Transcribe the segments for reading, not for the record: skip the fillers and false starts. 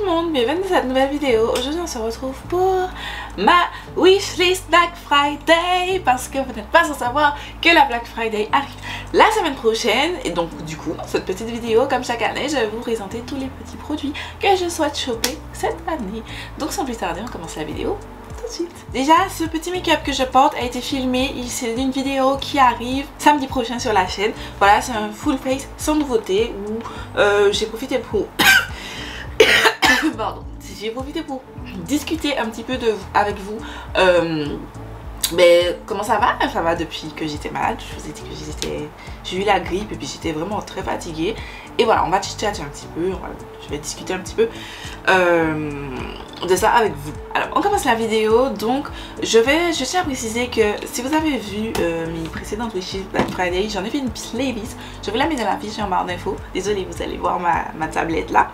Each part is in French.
tout le monde, bienvenue dans cette nouvelle vidéo. Aujourd'hui on se retrouve pour ma wishlist Black Friday, parce que vous n'êtes pas sans savoir que la Black Friday arrive la semaine prochaine. Et donc du coup dans cette petite vidéo, comme chaque année, je vais vous présenter tous les petits produits que je souhaite choper cette année. Donc sans plus tarder, on commence la vidéo tout de suite. Déjà, ce petit make-up que je porte a été filmé, c'est une vidéo qui arrive samedi prochain sur la chaîne. Voilà, c'est un full face sans nouveauté où j'ai profité pour pardon, j'ai profité pour discuter un petit peu avec vous. Mais comment ça va? Ça va depuis que j'étais malade. Je vous ai dit que j'ai eu la grippe et puis j'étais vraiment très fatiguée. Et voilà, on va chatter un petit peu, je vais discuter un petit peu de ça avec vous. Alors, on commence la vidéo. Donc, je tiens à préciser que si vous avez vu mes précédentes wishlist Black Friday, j'en ai fait une playlist. Je vais la mettre dans la fiche en barre d'infos. Désolée, vous allez voir ma tablette là.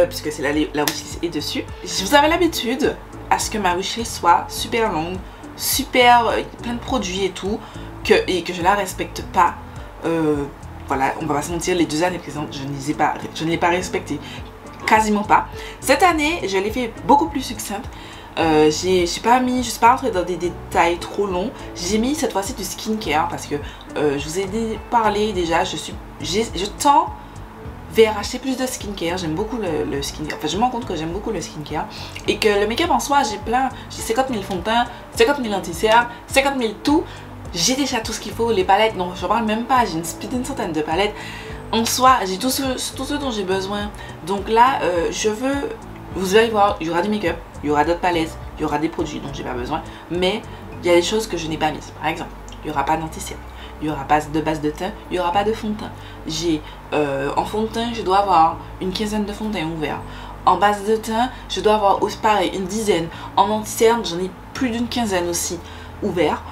Puisque c'est la wishlist est dessus. Si vous avez l'habitude à ce que ma wishlist soit super longue, super plein de produits et tout, et que je la respecte pas, voilà, on va pas se mentir, les 2 années présentes je ne l'ai pas respectée, quasiment pas. Cette année je l'ai fait beaucoup plus succincte. Je suis pas rentrée dans des détails trop longs. J'ai mis cette fois-ci du skincare parce que je vous ai parlé déjà, je tends vers acheter plus de skincare. J'aime beaucoup le skincare. Enfin, je me rends compte que j'aime beaucoup le skincare. Et que le make-up en soi, j'ai 50 000 fonds de teint, 50 000 anti-cernes, 50 000 tout. J'ai déjà tout ce qu'il faut. Les palettes, non, je parle même pas. J'ai plus d'une centaine de palettes. En soi, j'ai tout ce dont j'ai besoin. Donc là, vous allez voir, il y aura du make-up, il y aura d'autres palettes, il y aura des produits dont j'ai pas besoin. Mais il y a des choses que je n'ai pas mises. Par exemple, il n'y aura pas d'anti-cerne. Il n'y aura pas de base de teint, il n'y aura pas de fond de teint. J'ai en fond de teint, je dois avoir une quinzaine de fonds de teint ouverts. En base de teint, je dois avoir aussi pareil une dizaine. En anti-cerne, j'en ai plus d'une quinzaine aussi ouverts.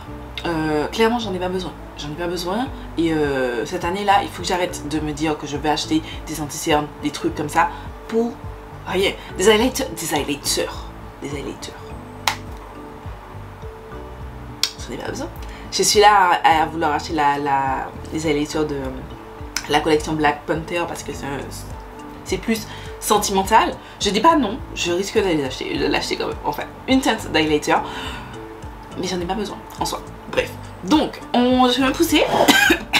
Clairement, j'en ai pas besoin. J'en ai pas besoin. Et cette année-là, il faut que j'arrête de me dire que je vais acheter des anti-cernes, des trucs comme ça pour rien. Des highlighters. J'en ai pas besoin. Je suis là à vouloir acheter les highlighters de la collection Black Panther parce que c'est plus sentimental. Je dis pas non, je risque de l'acheter quand même. Enfin, une teinte d'highlighter, mais j'en ai pas besoin en soi. Bref, donc je vais me pousser.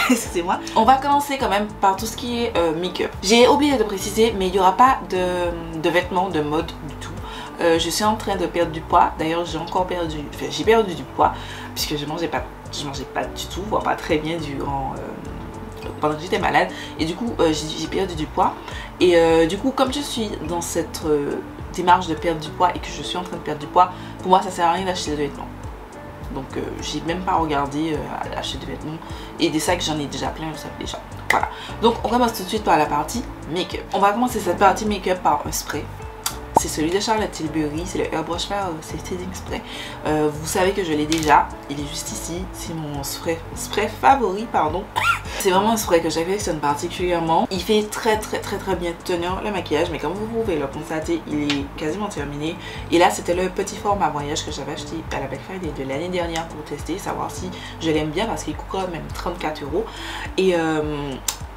Excusez-moi. On va commencer quand même par tout ce qui est make-up. J'ai oublié de préciser, mais il n'y aura pas de vêtements de mode du tout. Je suis en train de perdre du poids. D'ailleurs, j'ai perdu du poids puisque je mangeais pas du tout, voire pas très bien pendant que j'étais malade. Et du coup, j'ai perdu du poids. Et du coup, comme je suis dans cette démarche de perdre du poids et que je suis en train de perdre du poids, pour moi, ça sert à rien d'acheter des vêtements. Donc, j'ai même pas regardé acheter des vêtements. Et des sacs, j'en ai déjà plein, vous savez déjà. Voilà. Donc, on commence tout de suite par la partie make-up. On va commencer cette partie make-up par un spray. C'est celui de Charlotte Tilbury, c'est le Airbrush Fair Setting Spray. Vous savez que je l'ai déjà, il est juste ici, c'est mon spray favori, pardon. C'est vraiment un spray que j'affectionne particulièrement. Il fait très bien tenir le maquillage, mais comme vous pouvez le constater, il est quasiment terminé. Et là, c'était le petit format voyage que j'avais acheté à la Black Friday de l'année dernière pour tester, savoir si je l'aime bien parce qu'il coûte quand même 34 €. Et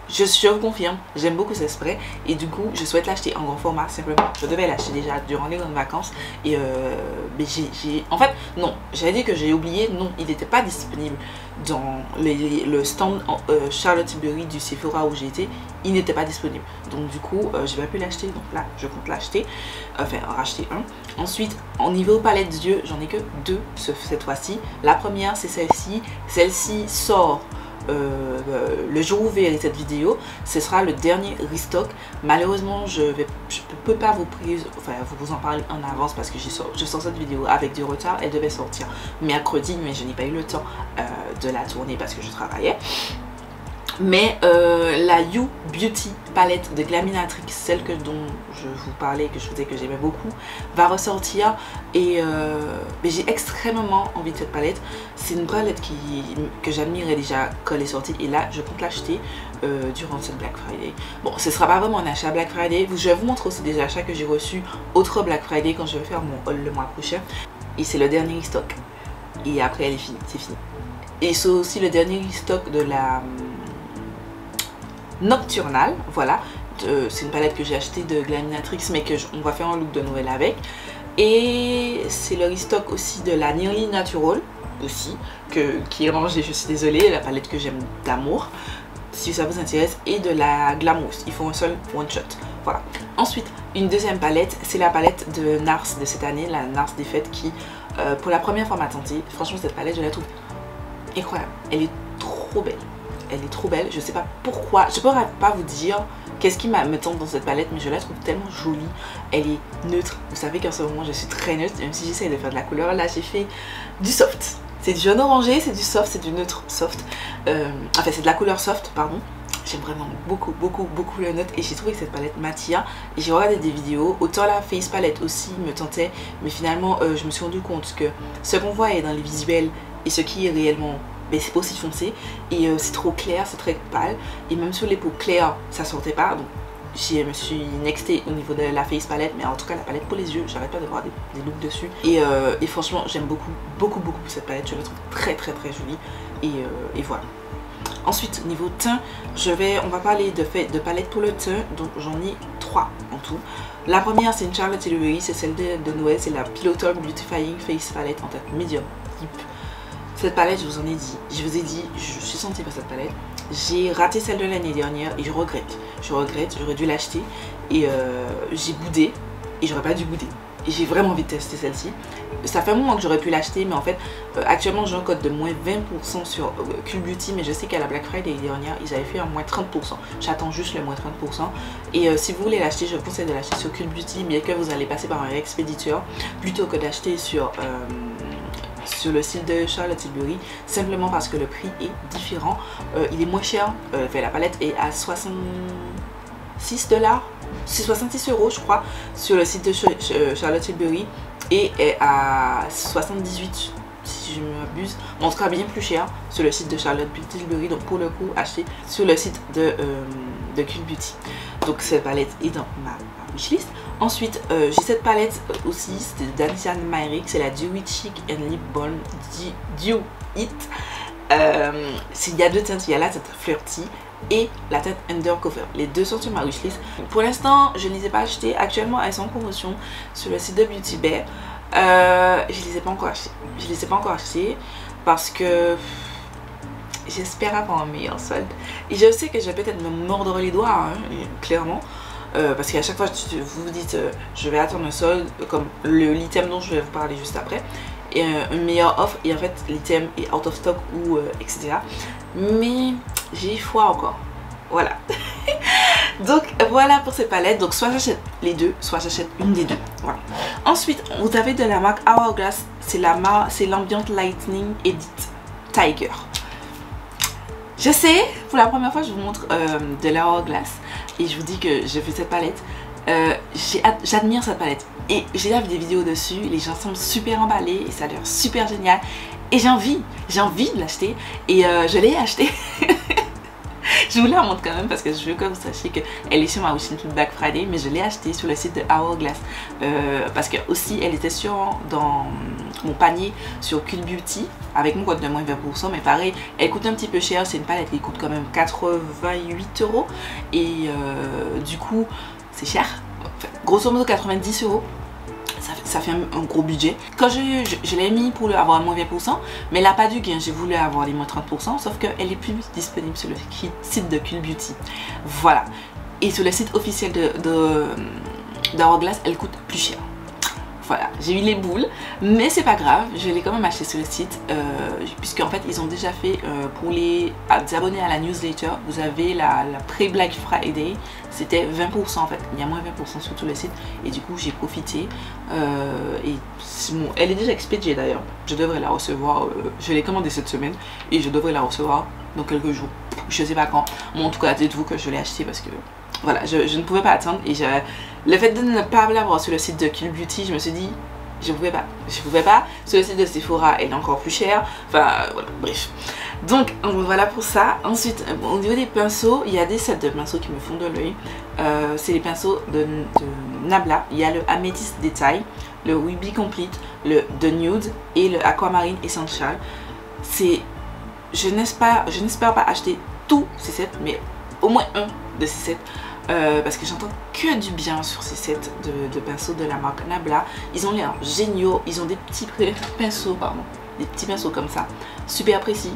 je vous confirme, j'aime beaucoup ce spray et du coup je souhaite l'acheter en grand format simplement. Je devais l'acheter déjà durant les grandes vacances et mais en fait non, j'avais dit que j'ai oublié, non, il n'était pas disponible dans le stand Charlotte Tilbury du Sephora où j'étais, il n'était pas disponible. Donc du coup je vais plus l'acheter, donc là je compte l'acheter, enfin racheter un. Ensuite au niveau palette d'yeux, j'en ai que 2 cette fois-ci. La première c'est celle-ci sort le jour où vous verrez cette vidéo. Ce sera le dernier restock. Malheureusement je peux pas vous en parler en avance parce que je sors cette vidéo avec du retard. Elle devait sortir mercredi mais je n'ai pas eu le temps de la tourner parce que je travaillais. Mais la You Beauty palette de Glaminatrix, celle dont je vous parlais, que je vous disais que j'aimais beaucoup, va ressortir. Et mais j'ai extrêmement envie de cette palette. C'est une palette que j'admirais déjà quand elle est sortie. Et là, je compte l'acheter durant cette Black Friday. Bon, ce sera pas vraiment un achat Black Friday. Je vais vous montrer aussi des achats que j'ai reçus autre Black Friday quand je vais faire mon haul le mois prochain. Et c'est le dernier stock. Et après, elle est finie, c'est fini. Et c'est aussi le dernier stock de la Nocturnal, voilà. c'est une palette que j'ai achetée de Glaminatrix, mais on va faire un look de Noël avec. Et c'est le restock aussi de la Nearly Natural aussi, qui est rangée, je suis désolée, la palette que j'aime d'amour, si ça vous intéresse, et de la Glamorous. Il faut un seul one shot. Voilà. Ensuite, une deuxième palette, c'est la palette de Nars de cette année, la Nars des fêtes, qui pour la première fois m'a tenté. Franchement, cette palette, je la trouve incroyable. Elle est trop belle. Elle est trop belle. Je sais pas pourquoi. Je pourrais pas vous dire qu'est-ce qui me tente dans cette palette, mais je la trouve tellement jolie. Elle est neutre. Vous savez qu'en ce moment, je suis très neutre, même si j'essaie de faire de la couleur. Là, j'ai fait du soft. C'est du jaune orangé, c'est du soft, c'est du neutre soft. Enfin, c'est de la couleur soft, pardon. J'aime vraiment beaucoup le neutre et j'ai trouvé que cette palette m'attire. Et j'ai regardé des vidéos, autant la face palette aussi me tentait, mais finalement je me suis rendu compte que ce qu'on voit est dans les visuels et ce qui est réellement, ben, c'est pas aussi foncé et c'est trop clair, c'est très pâle et même sur les peaux claires ça sortait pas. Donc je me suis nextée au niveau de la face palette, mais en tout cas la palette pour les yeux, j'arrête pas de voir des looks dessus et franchement j'aime beaucoup cette palette, je la trouve très jolie et voilà. Ensuite, niveau teint, on va parler de palette pour le teint, donc j'en ai 3 en tout. La première, c'est une Charlotte Tilbury, c'est celle de Noël, c'est la Piloton Beautifying Face Palette en teinte medium deep. Cette palette, je vous ai dit, je suis sentie par cette palette. J'ai raté celle de l'année dernière et je regrette, j'aurais dû l'acheter et j'ai boudé et j'aurais pas dû bouder. Et j'ai vraiment envie de tester celle-ci. Ça fait un moment que j'aurais pu l'acheter, mais en fait, actuellement j'ai un code de moins 20% sur Cult Beauty, mais je sais qu'à la Black Friday dernière, ils avaient fait un moins 30%. J'attends juste le moins 30%. Et si vous voulez l'acheter, je vous conseille de l'acheter sur Cult Beauty, bien que vous allez passer par un expéditeur, plutôt que d'acheter sur le site de Charlotte Tilbury, simplement parce que le prix est différent. Il est moins cher, la palette est à 66$. C'est 66 € je crois sur le site de Charlotte Tilbury et est à 78 si je ne m'abuse, en tout cas bien plus cher sur le site de Charlotte Tilbury, donc pour le coup acheter sur le site de Cult Beauty. Donc cette palette est dans ma wishlist. Ensuite j'ai cette palette aussi, c'est de Danician Myrick, c'est la Dewy Cheek and Lip Balm Dew It. Il y a deux teintes, il y a la teinte Flirty et la teinte Undercover. Les deux sont sur ma wishlist. Pour l'instant, je ne les ai pas achetées. Actuellement, elles sont en promotion sur le site de Beauty Bay. Je les ai pas encore achetées. Je les ai pas encore achetées parce que j'espère avoir un meilleur solde. Et je sais que je vais peut-être me mordre les doigts, hein, clairement. Parce qu'à chaque fois, vous vous dites je vais attendre un solde, comme l'item dont je vais vous parler juste après. Et une meilleure offre et en fait l'item est out of stock ou etc. Mais j'ai foi encore. Voilà. Donc voilà pour ces palettes. Donc soit j'achète les deux, soit j'achète une des deux. Voilà. Ensuite, vous avez de la marque Hourglass. C'est l'Ambient Lightning Edit Tiger. Je sais, pour la première fois, je vous montre de la Hourglass. Et je vous dis que j'ai fait cette palette. J'admire cette palette. Et j'ai déjà vu des vidéos dessus. Les gens semblent super emballés et ça a l'air super génial. Et j'ai envie de l'acheter. Et je l'ai acheté. Je vous la montre quand même parce que je veux que vous sachiez qu'elle est sur ma wishlist Black Friday, mais je l'ai achetée sur le site de Hourglass parce que aussi elle était dans mon panier sur Cult Beauty avec mon code de moins 20%, mais pareil, elle coûte un petit peu cher. C'est une palette qui coûte quand même 88 € et du coup c'est cher, enfin, grosso modo 90 €. Ça fait un gros budget. Quand je l'ai mis pour avoir moins 20%, mais elle n'a pas du gain, j'ai voulu avoir les moins 30%, sauf qu'elle est plus disponible sur le site de Cult Beauty. Voilà. Et sur le site officiel d'Hourglass, elle coûte plus cher. Voilà, j'ai eu les boules, mais c'est pas grave, je l'ai quand même acheté sur le site, puisqu'en fait ils ont déjà fait pour les abonnés à la newsletter, vous avez la pré-Black Friday, c'était 20% en fait, il y a moins 20% sur tout le site, et du coup j'ai profité, et bon, elle est déjà expédiée d'ailleurs, je devrais la recevoir, je l'ai commandée cette semaine, et je devrais la recevoir dans quelques jours, je sais pas quand, bon en tout cas dites-vous que je l'ai acheté parce que voilà, je ne pouvais pas attendre et le fait de ne pas l'avoir sur le site de Cult Beauty, je me suis dit je pouvais pas, sur le site de Sephora elle est encore plus chère, enfin voilà, bref. Donc voilà pour ça. Ensuite au niveau des pinceaux, il y a des sets de pinceaux qui me font de l'œil, c'est les pinceaux de Nabla. Il y a le Amethyst Detail, le Weeby Complete, le The Nude et le Aquamarine Essential. Je n'espère pas acheter tous ces sets, mais au moins un de ces sets parce que j'entends que du bien sur ces sets de pinceaux de la marque Nabla. Ils ont l'air géniaux, ils ont des petits pinceaux, des petits pinceaux comme ça, super précis.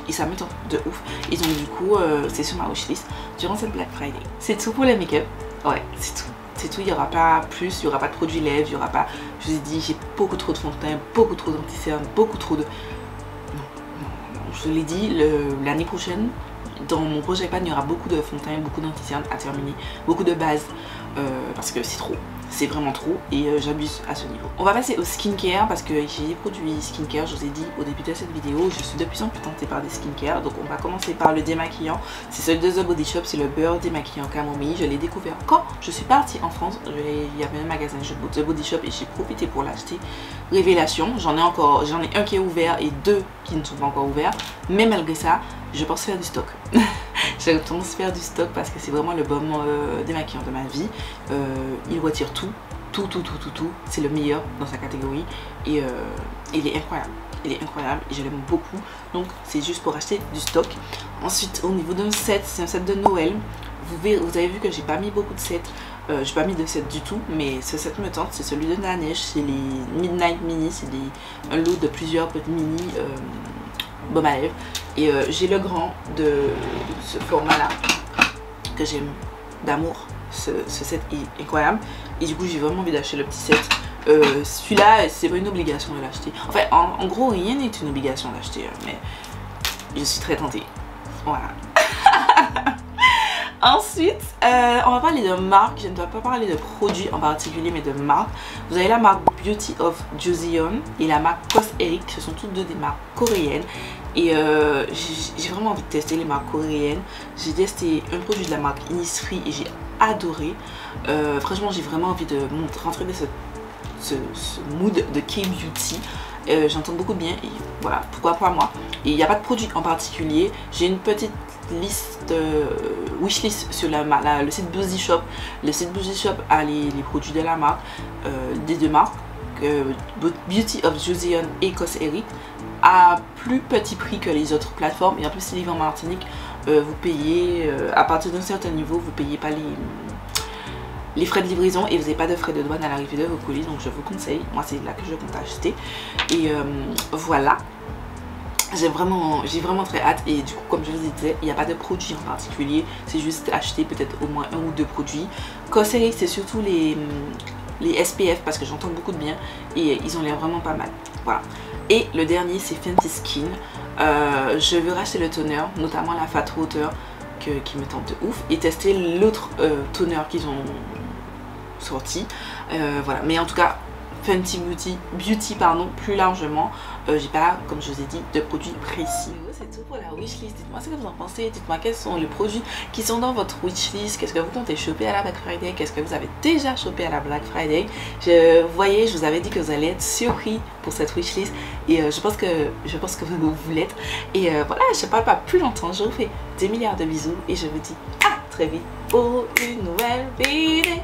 Et ça me tente de ouf. Et donc du coup, c'est sur ma wishlist durant cette Black Friday. C'est tout pour les make-up. Ouais, c'est tout. C'est tout, il n'y aura pas plus, il n'y aura pas de produits lèvres, il n'y aura pas... Je vous ai dit, j'ai beaucoup trop de fond de teint, beaucoup trop d'anti-cerne, beaucoup trop de... Non, je l'ai dit, l'année prochaine, dans mon projet pan, il y aura beaucoup de fond de teint, beaucoup d'anti-cerne à terminer, beaucoup de bases, parce que c'est trop. C'est vraiment trop et j'abuse à ce niveau. On va passer au skincare parce que j'ai des produits skincare, je vous ai dit au début de cette vidéo, je suis de plus en plus tentée par des skincare. Donc on va commencer par le démaquillant, c'est celui de The Body Shop, c'est le beurre démaquillant camomille. Je l'ai découvert quand je suis partie en France, il y avait un magasin The Body Shop et j'ai profité pour l'acheter. Révélation, j'en ai un qui est ouvert et 2 qui ne sont pas encore ouverts, mais malgré ça, je pense faire du stock. J'ai tendance à faire du stock parce que c'est vraiment le baume démaquillant de ma vie. Il retire tout. C'est le meilleur dans sa catégorie et il est incroyable. Il est incroyable et je l'aime beaucoup. Donc c'est juste pour acheter du stock. Ensuite au niveau d'un set, c'est un set de Noël. Vous avez vu que j'ai pas mis beaucoup de sets. J'ai pas mis de set du tout, mais ce set me tente. C'est celui de la neige, c'est les Midnight Mini. C'est un lot de plusieurs petits mini baume à lèvres. Et j'ai le grand de ce format là que j'aime d'amour. Ce set est incroyable et du coup j'ai vraiment envie d'acheter le petit set. Celui-là c'est pas une obligation de l'acheter. En fait en gros rien n'est une obligation d'acheter, mais je suis très tentée. Voilà. Ensuite on va parler de marque. Je ne dois pas parler de produits en particulier mais de marque. Vous avez la marque Beauty of Joseon et la marque Cosmeric. Ce sont toutes deux des marques coréennes. Et j'ai vraiment envie de tester les marques coréennes. J'ai testé un produit de la marque Innisfree et j'ai adoré. Franchement j'ai vraiment envie de rentrer dans ce mood de K-Beauty. J'entends beaucoup de bien et voilà, pourquoi pas moi. Et il n'y a pas de produit en particulier. J'ai une petite liste, wishlist sur le site Buzzy Shop. Le site Buzzy Shop a les produits de la marque, des deux marques, Beauty of Joseon et Cosmeric, à plus petit prix que les autres plateformes. Et en plus c'est livré en Martinique. Vous payez, à partir d'un certain niveau, vous payez pas les frais de livraison et vous n'avez pas de frais de douane à l'arrivée de vos colis. Donc je vous conseille, moi c'est là que je compte acheter. Et voilà. J'ai vraiment très hâte et du coup comme je vous disais, il n'y a pas de produit en particulier. C'est juste acheter peut-être au moins 1 ou 2 produits. Cosmeric c'est surtout les SPF parce que j'entends beaucoup de bien et ils ont l'air vraiment pas mal. Voilà. Et le dernier c'est Fenty Skin. Je veux racheter le toner, notamment la Fat Water qui me tente de ouf, et tester l'autre toner qu'ils ont sorti. Voilà, mais en tout cas Fenty Beauty pardon, plus largement, j'ai pas, comme je vous ai dit, de produits précis. C'est tout pour la wishlist. Dites-moi ce que vous en pensez, dites-moi quels sont les produits qui sont dans votre wishlist, qu'est-ce que vous comptez choper à la Black Friday, qu'est-ce que vous avez déjà chopé à la Black Friday. Vous voyez, je vous avais dit que vous allez être surpris pour cette wishlist et je pense que vous l'êtes. Et voilà, je ne parle pas plus longtemps, je vous fais des milliards de bisous et je vous dis à très vite pour une nouvelle vidéo.